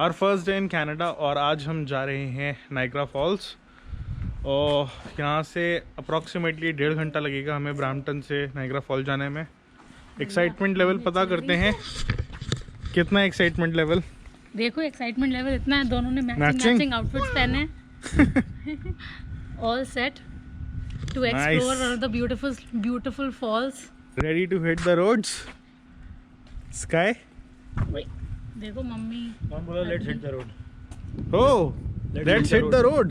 Our first day in Canada और आज हम जा रहे हैं नाइग्रा फॉल्स और यहाँ से अप्रॉक्सीमेटली 1.5 घंटा लगेगा हमें ब्रैम्पटन से नाइग्रा फॉल्स जाने में। एक्साइटमेंट लेवल पता करते हैं कितना एक्साइटमेंट लेवल। देखो एक्साइटमेंट लेवल इतना है, दोनों ने मैचिंग आउटफिट्स पहने हैं। All set to explore one of the beautiful falls. Ready to hit the roads Sky. देखो मम्मी बोला let's hit the road. Oh, let's hit the road.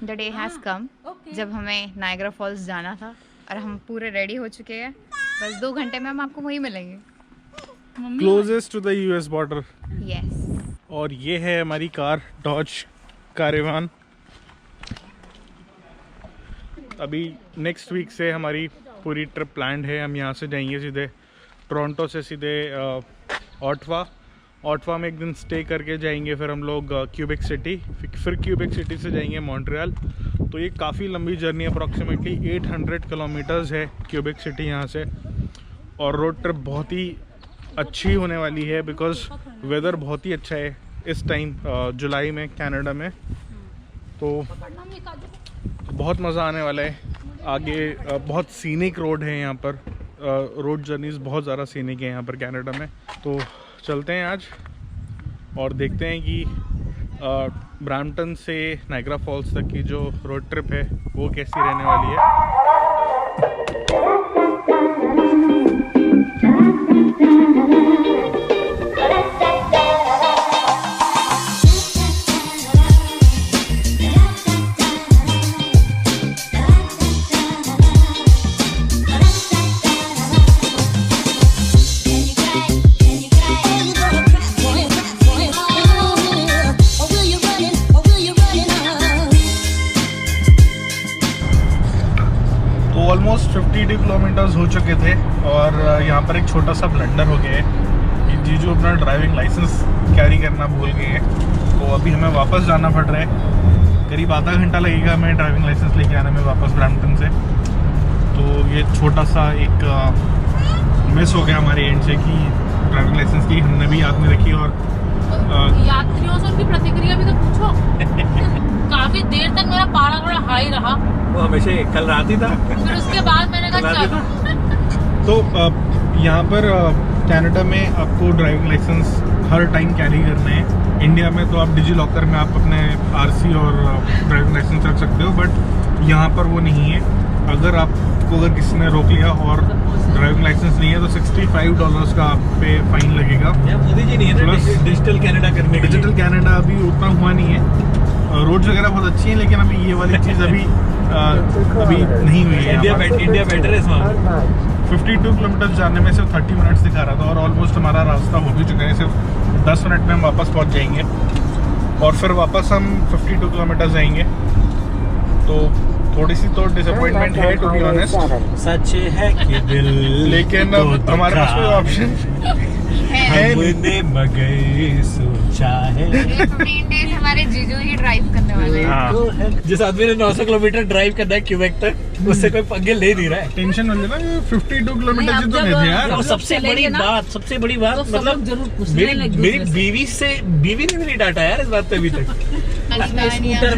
The day has come जब हमें नायग्रा फॉल्स जाना था और हम पूरे रेडी हो चुके हैं। बस 2 घंटे में हम आपको वहीं मिलेंगे। Closest to the US border. Yes. और ये है हमारी कार डॉज कैरेवान। अभी नेक्स्ट वीक से हमारी पूरी ट्रिप प्लान्ड है। हम यहाँ से जाएंगे सीधे टोरंटो से सीधे ऑटवा में एक दिन स्टे करके जाएंगे। फिर हम लोग क्यूबेक सिटी, फिर क्यूबेक सिटी से जाएंगे मॉन्ट्रियल। तो ये काफ़ी लंबी जर्नी, अप्रॉक्सीमेटली 800 किलोमीटर्स है क्यूबेक सिटी यहाँ से। और रोड ट्रिप बहुत ही अच्छी होने वाली है बिकॉज वेदर बहुत ही अच्छा है इस टाइम जुलाई में कनाडा में। तो बहुत मज़ा आने वाला है। आगे बहुत सीनिक रोड है यहाँ पर। रोड जर्नीज बहुत ज़्यादा सीनिक है यहाँ पर कनाडा में। तो चलते हैं आज और देखते हैं कि ब्रैम्पटन से नाइग्रा फॉल्स तक की जो रोड ट्रिप है वो कैसी रहने वाली है। ऑलमोस्ट 52 किलोमीटर्स हो चुके थे और यहाँ पर एक छोटा सा ब्लंडर हो गया है कि जीजू अपना ड्राइविंग लाइसेंस कैरी करना भूल गए हैं। तो अभी हमें वापस जाना पड़ रहा है। करीब आधा घंटा लगेगा हमें ड्राइविंग लाइसेंस लेके आने में वापस ब्रैम्पटन से। तो ये छोटा सा एक मिस हो गया हमारे एंड से कि ड्राइविंग लाइसेंस की हमने भी याद नहीं रखी। और यात्रियों से उनकी प्रतिक्रिया भी तो पूछो। काफी देर तक मेरा पारा थोड़ा हाई रहा। वो हमेशा कल रात ही था। फिर उसके बाद मैंने कहा तो यहाँ पर कनाडा में आपको ड्राइविंग लाइसेंस हर टाइम कैरी करना है। इंडिया में तो आप डिजी लॉकर में आप अपने आरसी और ड्राइविंग लाइसेंस रख सकते हो, बट यहाँ पर वो नहीं है। अगर किसी ने रोक लिया और ड्राइविंग लाइसेंस नहीं है तो $65 का आप पे फाइन लगेगा। मोदी जी नहीं है ना डिजिटल कनाडा करने के लिए। डिजिटल कनाडा अभी उतना हुआ नहीं है। रोड्स वगैरह बहुत अच्छी हैं लेकिन अभी ये वाली चीज़ अभी नहीं हुई है। इंडिया बेटर है इसमें। 52 किलोमीटर जाने में सिर्फ 30 मिनट्स दिखा रहा था और ऑलमोस्ट हमारा रास्ता हो भी चुका है। सिर्फ 10 मिनट में हम वापस पहुंच जाएंगे और फिर वापस हम 52 किलोमीटर जाएंगे। तो थोड़ी सी तो डिसअपॉइंटमेंट है टू बी ऑनेस्ट। सच है कि दिल लेकिन अब हमारे पास कोई ऑप्शन हमने मगर सोचा है। 15 डेज हमारे जीजू ही ड्राइव करने वाले हैं। हाँ। जिस आदमी ने 900 किलोमीटर ड्राइव करना है क्यूबेक तक, उससे कोई पंगे ले नहीं रहा है। टेंशन हो जाए ना 52 किलोमीटर से तो नहीं थे यार। और सबसे बड़ी बात मतलब मेरी बीवी ने भी नहीं डांटा यार इस बात पे अभी तक। स्कूटर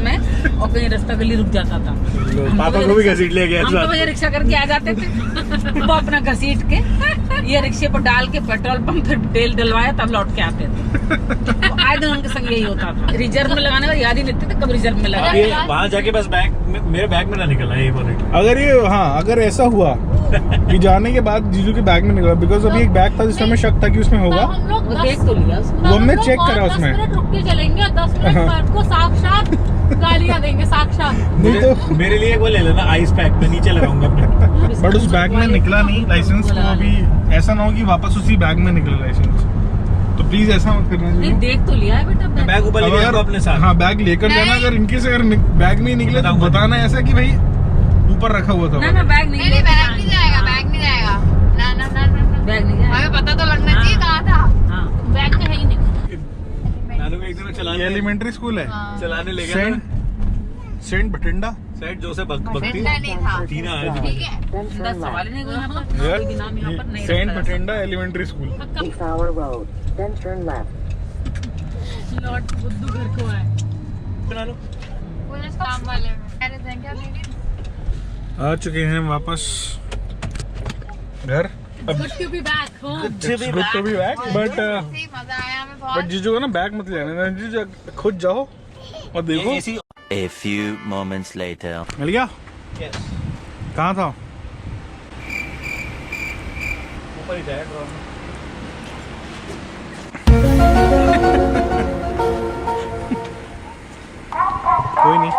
में और कहीं रास्ता गली रुक जाता था। पापा को भी घसीट ले गया। हम तो भैया रिक्शा करके आ जाते थे। वो अपना घसीट के ये रिक्शे पर डाल के पेट्रोल पंप पे तेल डलवाया तब लौट के आते थे। तो आए दिन उनके संग यही होता था। रिजर्व में लगाने का याद ही नहीं थे कब रिजर्व में लगा। वहाँ जाके बस मेरे बैग में ना निकला ये बोले। अगर ऐसा हुआ कि जाने के बाद जीजू के बैग में निकला, बिकॉज अभी एक बैग था जिसमें हमें शक था कि उसमें होगा। वो देख तो लिया उसको। वो हमने चेक करा उसमें। 10 मिनट रुक के चलेंगे, 10 मिनट बाद को साक्षात गालियां देंगे साक्षात। नहीं तो मेरे लिए वो ले लेना आइस पैक में नीचे लगाऊंगा अपने। बट उस बैग में निकला नहीं लाइसेंस। तो अभी ऐसा ना हो कि वापस उसी बैग में निकले लाइसेंस। तो प्लीज ऐसा मत करना। नहीं देख तो लिया है बेटा। बैग ऊपर लेके जाओ अपने साथ। हाँ बैग लेकर जाना। अगर इनकेस अगर बैग नहीं निकले तो बताना ऐसा कि भाई ऊपर रखा हुआ था। ना बैग नहीं बैग नहीं जाएगा। ना बैग नहीं जाएगा। हमें पता तो लगना चाहिए कहाँ था। हाँ बैग तो है ही नहीं। नानू को एक दिन चलाने एलिमेंट्री स्कूल है चलाने ले गया सेंट बठिंडा। सेठ जो से भक्ति ठंडा नहीं था, टीना है। ठीक है। अंदर सवाल ही नहीं कोई यहाँ पर कोई भी नाम यहाँ पर नहीं सेंट रखा Bathinda elementary school. Mayflower Road, then turn left. लॉर्ड बुद्धू घर को है। बना लो। पुलिस काम वाले अरे क्या दीदी आ चुके हैं वापस घर। अब Good to be back home. Good to be back but सही मजा आया हमें बहुत। बट जीजू को ना बैग मत ले आने, जीजू खुद जाओ और देखो। ऐसी A few moments later. मिल गया? यस कहाँ था? ऊपर ही जाए ड्रॉ में। कोई नहीं।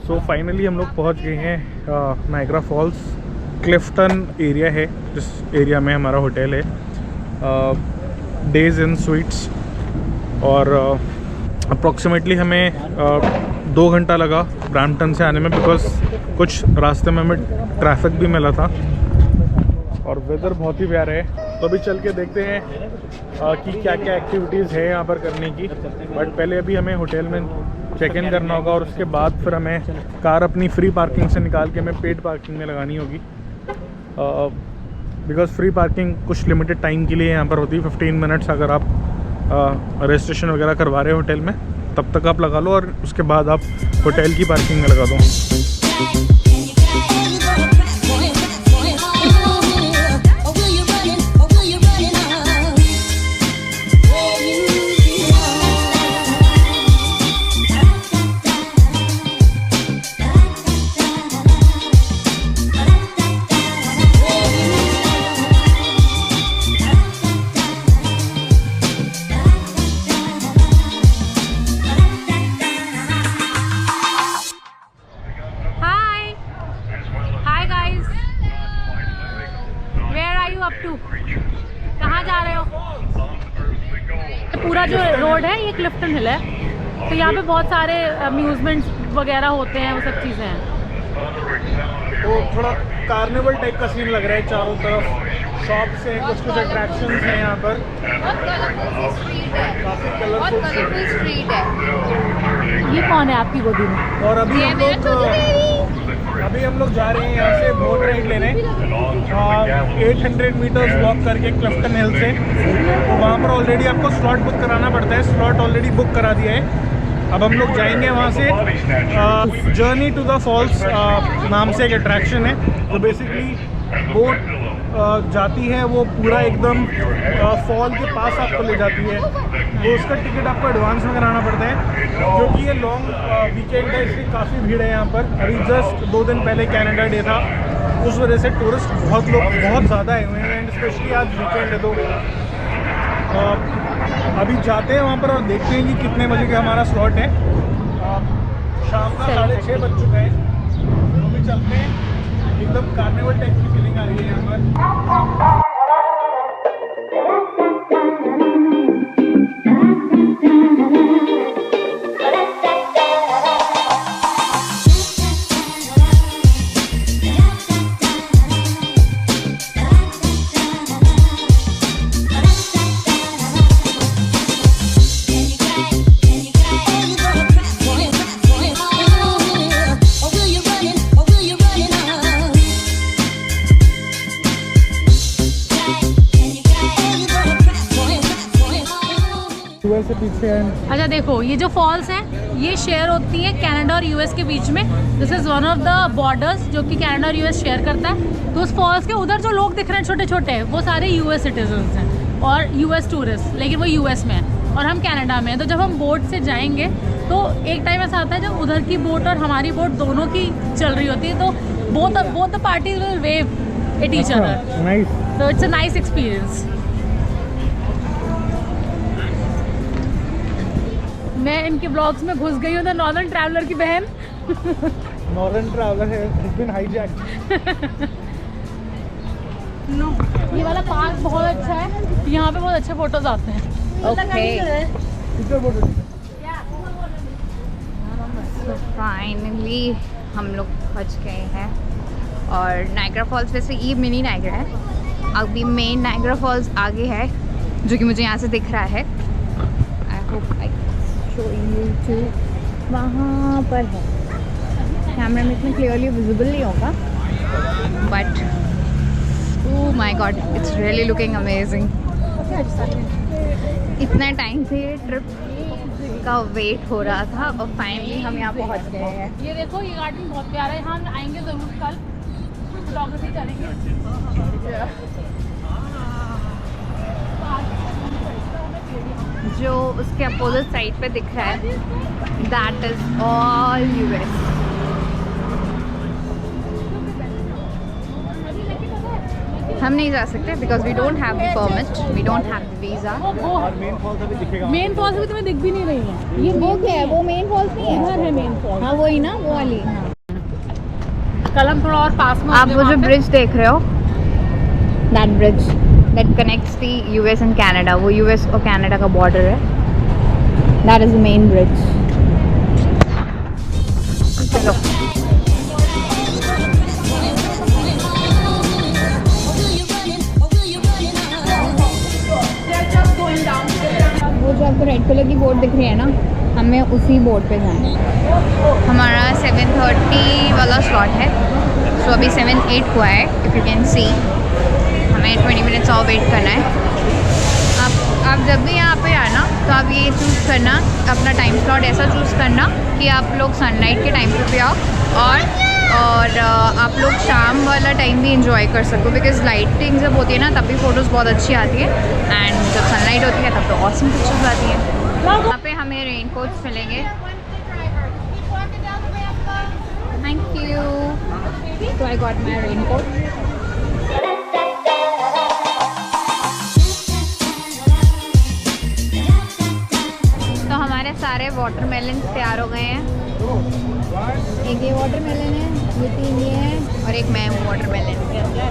तो फाइनली हम लोग पहुंच गए हैं नायग्रा फॉल्स। क्लिफ्टन एरिया है जिस एरिया में हमारा होटल है, डेज इन स्वीट्स। और अप्रॉक्सीमेटली हमें 2 घंटा लगा ब्रैम्पटन से आने में, बिकॉज कुछ रास्ते में हमें ट्रैफिक भी मिला था और वेदर बहुत ही प्यारा है। तो अभी चल के देखते हैं कि क्या क्या एक्टिविटीज़ है यहाँ पर करने की। बट पहले अभी हमें होटल में चेक इन करना होगा और उसके बाद फिर हमें कार अपनी फ्री पार्किंग से निकाल के हमें पेड पार्किंग में लगानी होगी, बिकॉज़ फ्री पार्किंग कुछ लिमिटेड टाइम के लिए यहाँ पर होती है। 15 मिनट्स अगर आप रजिस्ट्रेशन वगैरह करवा रहे हो होटल में तब तक आप लगा लो और उसके बाद आप होटल की पार्किंग में लगा दो। कहाँ जा रहे हो? पूरा जो रोड है ये क्लिफ्टन हिल है, तो यहाँ पे बहुत सारे अम्यूजमेंट्स वगैरह होते हैं, वो सब चीज़ें हैं। तो थोड़ा कार्निवल टाइप का सीन लग रहा है, चारों तरफ शॉप्स हैं, कुछ कुछ अट्रैक्शंस हैं यहाँ पर। काफ़ी कलरफुल स्ट्रीट है। ये कौन है आपकी गोदी में? और अभी हम लोग जा रहे हैं यहाँ से बोट राइड लेने 800 मीटर्स वॉक करके क्लिफ्टन हिल से। तो वहाँ पर ऑलरेडी आपको स्लॉट बुक कराना पड़ता है, स्लॉट ऑलरेडी बुक करा दिया है। अब हम लोग जाएंगे वहाँ से। जर्नी टू द फॉल्स नाम से एक अट्रैक्शन है, तो बेसिकली बोट जाती है, वो पूरा एकदम फॉल के पास आपको ले जाती है। तो उसका टिकट आपको एडवांस में कराना पड़ता है, क्योंकि ये लॉन्ग वीकेंड है, इसलिए काफ़ी भीड़ है यहाँ पर। अभी जस्ट 2 दिन पहले कैनेडा डे था, उस वजह से टूरिस्ट बहुत ज़्यादा आए हुए हैं, एंड स्पेशली आज वीकेंड है। तो अभी जाते हैं वहाँ पर और देखते हैं कि कितने बजे का हमारा स्लॉट है। शाम का 6:30 बज चुका है, तो भी चलते हैं। एकदम कार्निवल टाइप की फीलिंग आ रही है यहाँ पर। से पीछे हैं। अच्छा देखो, ये जो फॉल्स हैं ये शेयर होती है कनाडा और यूएस के बीच में। This is one of the borders जो कि कनाडा और यूएस शेयर करता है। तो उस फॉल्स के उधर जो लोग दिख रहे हैं छोटे छोटे, वो सारे यूएस सिटीजन्स हैं और यूएस टूरिस्ट, लेकिन वो यूएस में है और हम कनाडा में हैं। तो जब हम बोट से जाएंगे तो एक टाइम ऐसा आता है जब उधर की बोट और हमारी बोट दोनों की चल रही होती है, तो both the parties will wave at each other. Nice. So it's a nice experience. मैं इनके ब्लॉग्स में घुस गई हूँ, तो नॉर्दर्न ट्रैवलर की बहन। नॉर्दर्न ट्रैवलर है बीन हाईजैक्ड। ये वाला पार्क बहुत अच्छा है, यहाँ पे बहुत अच्छे फोटोज आते हैं। तो फाइनली हम लोग पहुँच गए हैं और नाइग्रा फॉल्स, वैसे ये मिनी नाइग्रा है, अभी मेन नाइग्रा फॉल्स आगे है जो कि मुझे यहाँ से दिख रहा है। I hope I show you too, वहाँ पर है। कैमरा में इतना क्लियरली विजिबल नहीं होगा, but oh my God, it's really looking amazing. इतना टाइम से ट्रिप का वेट हो रहा था और फाइनली हम यहाँ पहुँच गए हैं। ये देखो, ये गार्डन बहुत प्यारा है, हम आएंगे ज़रूर कल, फोटोग्राफी करेंगे। जो उसके अपोजिट साइड पे दिख रहा है, दैट इज ऑल यूएस। हम नहीं जा सकते because we don't have the permit, we don't have the visa. Main falls अभी दिखेगा। मेन फॉल्स भी तुम्हें दिख भी नहीं रही है। ये वो क्या है? वो मेन फॉल्स नहीं है, इधर है मेन फॉल्स। हाँ वही ना, वो वाली। कल हम थोड़ा और पास में आप वो जो ब्रिज देख रहे हो, that bridge that connects the US and Canada, वो यूएस और कनाडा का बॉर्डर है, that is the main bridge. चलो वो जो आपको रेड कलर की बोट दिख रही है ना, हमें उसी बोट पे जाना है। हमारा 7:30 वाला स्लॉट है, सो अभी 7:08 हुआ है, इफ़ यू कैन सी। हमें 20 मिनट्स और वेट करना है। आप जब भी यहाँ पे आना तो आप ये चूज़ करना, अपना टाइम स्लॉट ऐसा चूज़ करना कि आप लोग सनलाइट के टाइम पे आओ और आप लोग शाम वाला टाइम भी इंजॉय कर सको, बिकॉज लाइटिंग जब होती है ना तब भी फ़ोटोज़ बहुत अच्छी आती है, एंड जब सनलाइट होती है तब तो ऑसम पिक्चर्स आती हैं। यहाँ पे हमें रेन कोट्स मिलेंगे। Thank you. तो I got my raincoat. तो हमारे सारे वाटरमेलन तैयार हो गए हैं। एक ये वाटरमेलन है, ये 3 ये हैं और एक मैं हूँ वाटरमेलन के अंदर।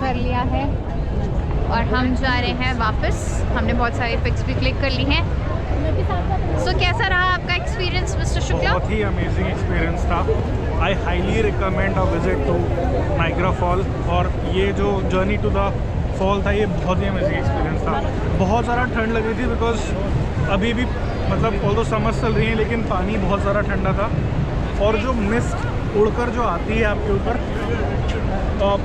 कर लिया है और हम जा रहे हैं वापस। हमने बहुत सारी पिक्स भी क्लिक कर ली हैं। सो कैसा रहा आपका एक्सपीरियंस मिस्टर शुक्ला? बहुत ही अमेजिंग एक्सपीरियंस था। I highly recommend a visit to Niagara fall. और ये जो जर्नी टू द फॉल था ये बहुत ही अमेजिंग एक्सपीरियंस था। बहुत ज़्यादा ठंड लग रही थी बिकॉज अभी भी मतलब ऑल्दो समर्स चल रही है लेकिन पानी बहुत ज़्यादा ठंडा था। और जो मिस्ट उड़कर जो आती है आपके ऊपर आप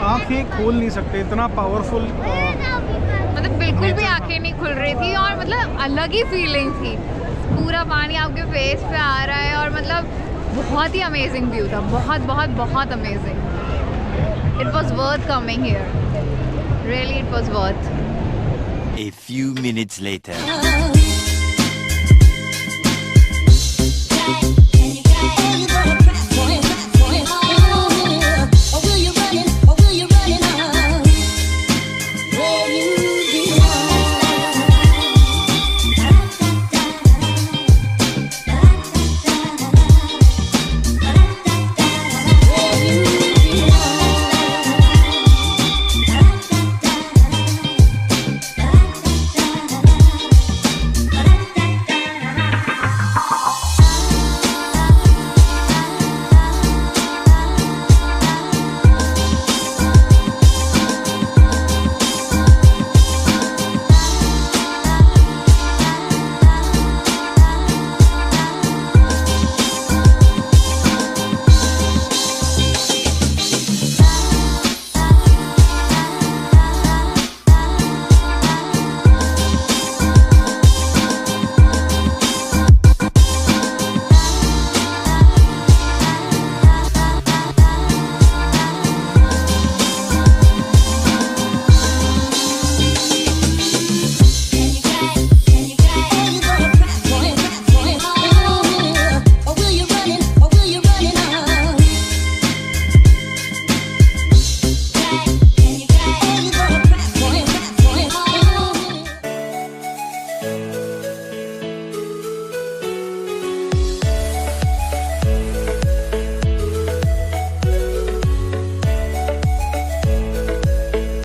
आँखें खोल नहीं सकते, इतना पावरफुल। मतलब बिल्कुल भी आंखें नहीं खुल रही थी और मतलब अलग ही फीलिंग थी। पूरा पानी आपके फेस पे आ रहा है और मतलब बहुत ही अमेजिंग व्यू था। बहुत बहुत बहुत amazing. It was worth coming here. Really, it was worth. A few minutes later.